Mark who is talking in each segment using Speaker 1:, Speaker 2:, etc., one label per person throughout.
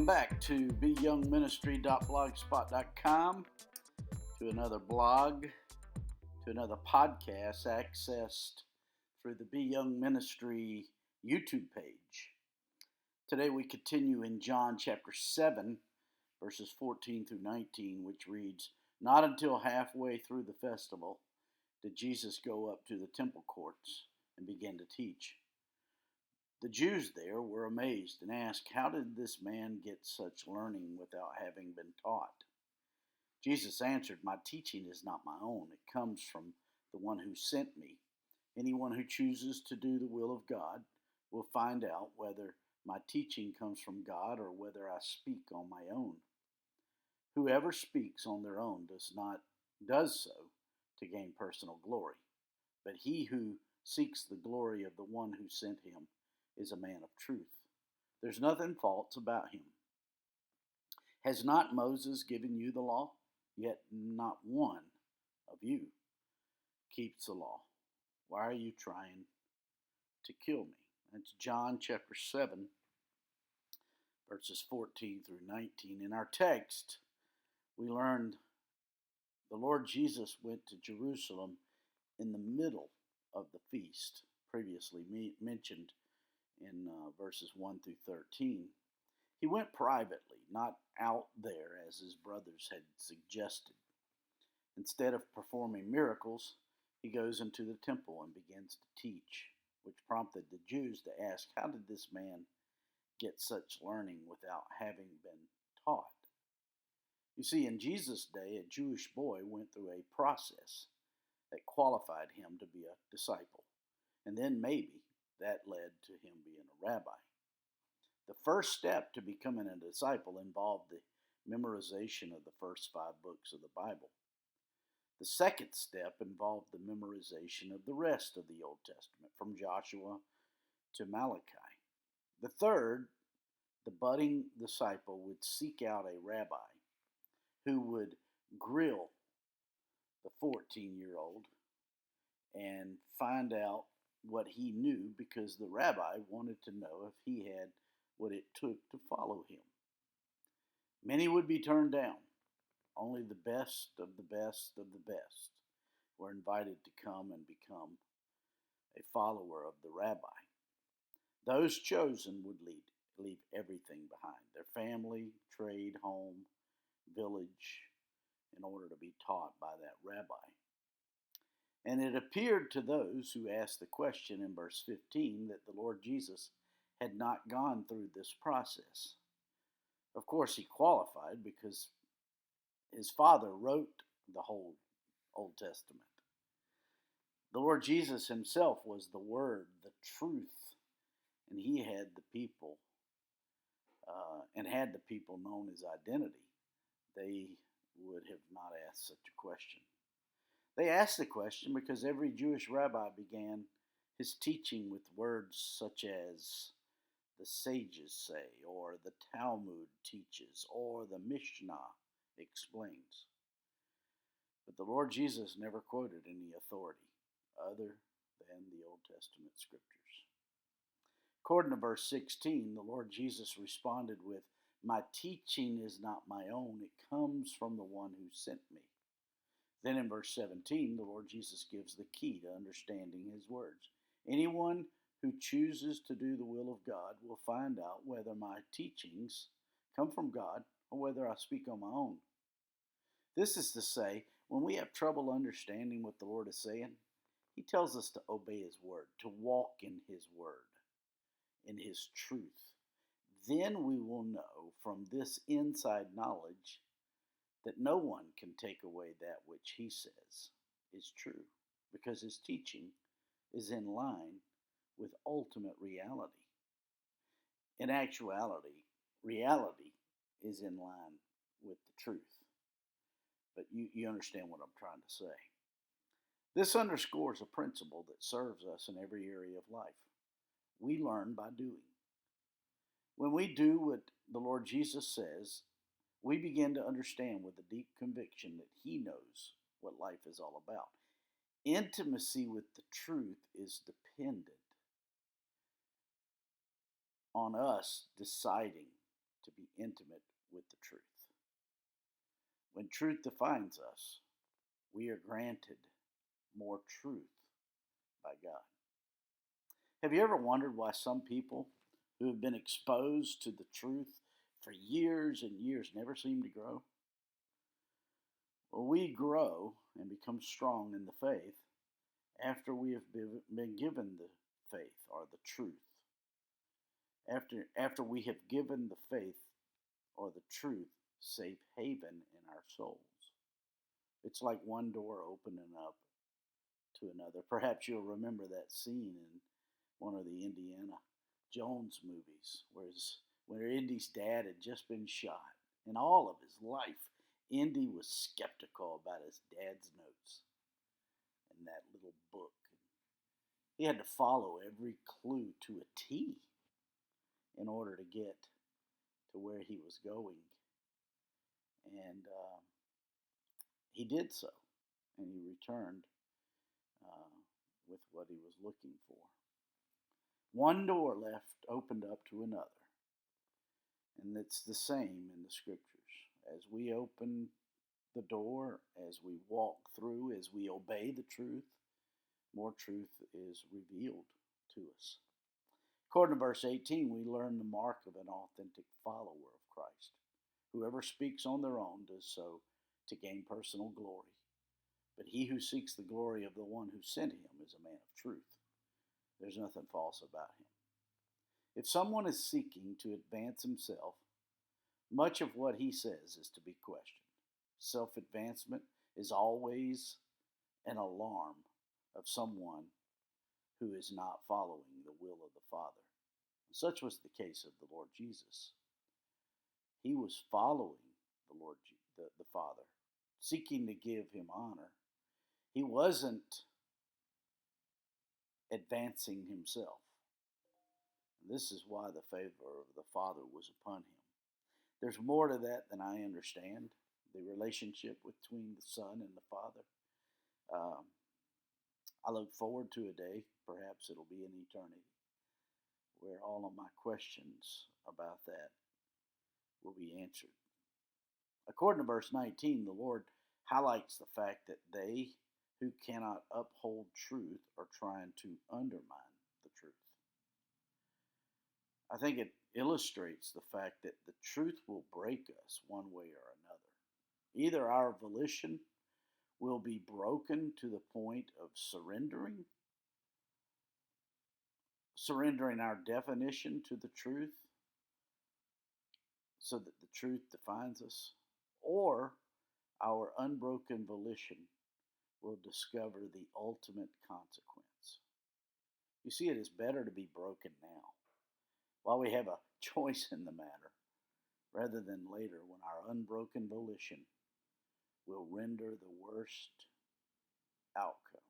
Speaker 1: Welcome back to BYoungMinistry.blogspot.com, to another blog, to another podcast accessed through the BYoung Ministry YouTube page. Today we continue in John chapter 7, verses 14 through 19, which reads, "Not until halfway through the festival did Jesus go up to the temple courts and begin to teach. The Jews there were amazed and asked, 'How did this man get such learning without having been taught?' Jesus answered, 'My teaching is not my own. It comes from the one who sent me. Anyone who chooses to do the will of God will find out whether my teaching comes from God or whether I speak on my own. Whoever speaks on their own does so to gain personal glory. But he who seeks the glory of the one who sent him is a man of truth. There's nothing false about him. Has not Moses given you the law? Yet not one of you keeps the law. Why are you trying to kill me?'" That's John chapter 7, verses 14 through 19. In our text, we learned the Lord Jesus went to Jerusalem in the middle of the feast, previously mentioned in verses 1 through 13. He went privately, not out there as his brothers had suggested. Instead of performing miracles, he goes into the temple and begins to teach, which prompted the Jews to ask, "How did this man get such learning without having been taught?" You see, in Jesus' day, a Jewish boy went through a process that qualified him to be a disciple, and then maybe that led to him being a rabbi. The first step to becoming a disciple involved the memorization of the first 5 books of the Bible. The second step involved the memorization of the rest of the Old Testament, from Joshua to Malachi. The third, the budding disciple would seek out a rabbi who would grill the 14-year-old and find out what he knew, because the rabbi wanted to know if he had what it took to follow him. Many would be turned down. Only the best of the best of the best were invited to come and become a follower of the rabbi. Those chosen would leave everything behind, their family, trade, home, village, in order to be taught by that rabbi. And it appeared to those who asked the question in verse 15 that the Lord Jesus had not gone through this process. Of course, he qualified because his Father wrote the whole Old Testament. The Lord Jesus himself was the Word, the truth, and he had the people known his identity. They would have not asked such a question. They asked the question because every Jewish rabbi began his teaching with words such as "the sages say," or "the Talmud teaches," or "the Mishnah explains." But the Lord Jesus never quoted any authority other than the Old Testament scriptures. According to verse 16, the Lord Jesus responded with, "My teaching is not my own. It comes from the one who sent me." Then in verse 17, the Lord Jesus gives the key to understanding his words. "Anyone who chooses to do the will of God will find out whether my teachings come from God or whether I speak on my own." This is to say, when we have trouble understanding what the Lord is saying, he tells us to obey his word, to walk in his word, in his truth. Then we will know from this inside knowledge that no one can take away that which he says is true, because his teaching is in line with ultimate reality. In actuality, reality is in line with the truth. But you understand what I'm trying to say. This underscores a principle that serves us in every area of life. We learn by doing. When we do what the Lord Jesus says, we begin to understand with a deep conviction that he knows what life is all about. Intimacy with the truth is dependent on us deciding to be intimate with the truth. When truth defines us, we are granted more truth by God. Have you ever wondered why some people who have been exposed to the truth for years and years never seem to grow? Well, we grow and become strong in the faith after we have been given the faith or the truth. After we have given the faith or the truth safe haven in our souls. It's like one door opening up to another. Perhaps you'll remember that scene in one of the Indiana Jones movies, where Indy's dad had just been shot. In all of his life, Indy was skeptical about his dad's notes in that little book. He had to follow every clue to a T in order to get to where he was going. And he did so, and he returned with what he was looking for. One door left opened up to another. And it's the same in the scriptures. As we open the door, as we walk through, as we obey the truth, more truth is revealed to us. According to verse 18, we learn the mark of an authentic follower of Christ. Whoever speaks on their own does so to gain personal glory. But he who seeks the glory of the one who sent him is a man of truth. There's nothing false about him. If someone is seeking to advance himself, much of what he says is to be questioned. Self-advancement is always an alarm of someone who is not following the will of the Father. Such was the case of the Lord Jesus. He was following the Father, seeking to give him honor. He wasn't advancing himself. This is why the favor of the Father was upon him. There's more to that than I understand, the relationship between the Son and the Father. I look forward to a day, perhaps it'll be an eternity, where all of my questions about that will be answered. According to verse 19, the Lord highlights the fact that they who cannot uphold truth are trying to undermine the truth. I think it illustrates the fact that the truth will break us one way or another. Either our volition will be broken to the point of surrendering our definition to the truth so that the truth defines us, or our unbroken volition will discover the ultimate consequence. You see, it is better to be broken now, while we have a choice in the matter, rather than later when our unbroken volition will render the worst outcome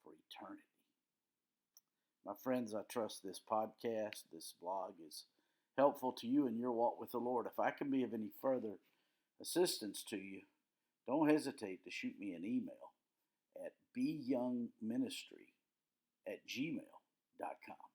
Speaker 1: for eternity. My friends, I trust this podcast, this blog is helpful to you in your walk with the Lord. If I can be of any further assistance to you, don't hesitate to shoot me an email at BYoungMinistry@gmail.com.